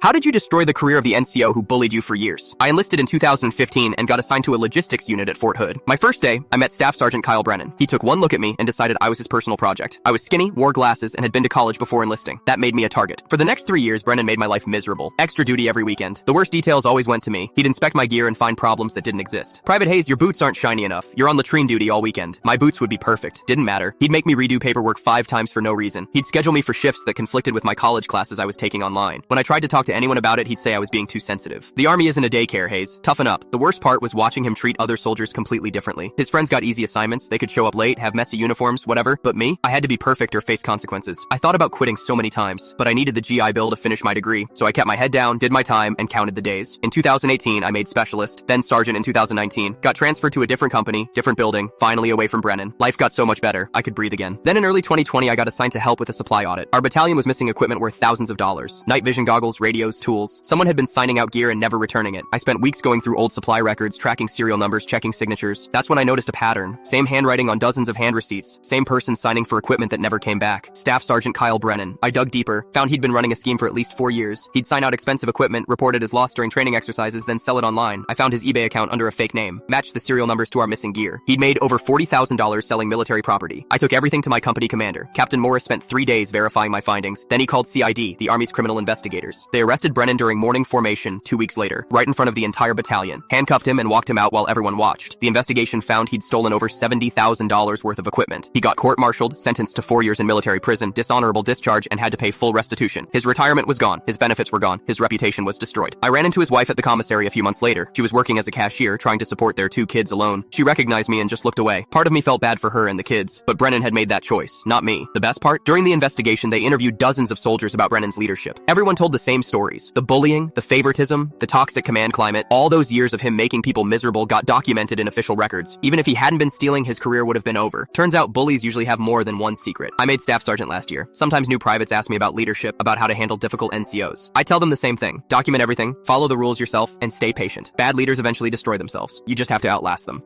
How did you destroy the career of the NCO who bullied you for years? I enlisted in 2015 and got assigned to a logistics unit at Fort Hood. My first day, I met Staff Sergeant Kyle Brennan. He took one look at me and decided I was his personal project. I was skinny, wore glasses, and had been to college before enlisting. That made me a target. For the next 3 years, Brennan made my life miserable. Extra duty every weekend. The worst details always went to me. He'd inspect my gear and find problems that didn't exist. Private Hayes, your boots aren't shiny enough. You're on latrine duty all weekend. My boots would be perfect. Didn't matter. He'd make me redo paperwork 5 times for no reason. He'd schedule me for shifts that conflicted with my college classes I was taking online. When I tried to talk to anyone about it, he'd say I was being too sensitive. The Army isn't a daycare, Hayes. Toughen up. The worst part was watching him treat other soldiers completely differently. His friends got easy assignments. They could show up late, have messy uniforms, whatever. But me? I had to be perfect or face consequences. I thought about quitting so many times, but I needed the GI Bill to finish my degree. So I kept my head down, did my time, and counted the days. In 2018, I made specialist, then sergeant in 2019. Got transferred to a different company, different building, finally away from Brennan. Life got so much better. I could breathe again. Then in early 2020, I got assigned to help with a supply audit. Our battalion was missing equipment worth thousands of dollars. Night vision goggles, radios, tools. Someone had been signing out gear and never returning it. I spent weeks going through old supply records, tracking serial numbers, checking signatures. That's when I noticed a pattern. Same handwriting on dozens of hand receipts. Same person signing for equipment that never came back. Staff Sergeant Kyle Brennan. I dug deeper, found he'd been running a scheme for at least 4 years. He'd sign out expensive equipment, report it as lost during training exercises, then sell it online. I found his eBay account under a fake name, matched the serial numbers to our missing gear. He'd made over $40,000 selling military property. I took everything to my company commander. Captain Morris spent 3 days verifying my findings. Then he called CID, the Army's criminal investigators. They arrested Brennan during morning formation 2 weeks later, right in front of the entire battalion, handcuffed him and walked him out while everyone watched. The investigation found he'd stolen over $70,000 worth of equipment. He got court-martialed, sentenced to 4 years in military prison, dishonorable discharge, and had to pay full restitution. His retirement was gone, his benefits were gone, his reputation was destroyed. I ran into his wife at the commissary a few months later. She was working as a cashier, trying to support their 2 kids alone. She recognized me and just looked away. Part of me felt bad for her and the kids, but Brennan had made that choice, not me. The best part? During the investigation, they interviewed dozens of soldiers about Brennan's leadership. Everyone told the same stories. The bullying, the favoritism, the toxic command climate, all those years of him making people miserable got documented in official records. Even if he hadn't been stealing, his career would have been over. Turns out bullies usually have more than one secret. I made staff sergeant last year. Sometimes new privates ask me about leadership, about how to handle difficult NCOs. I tell them the same thing. Document everything, follow the rules yourself, and stay patient. Bad leaders eventually destroy themselves. You just have to outlast them.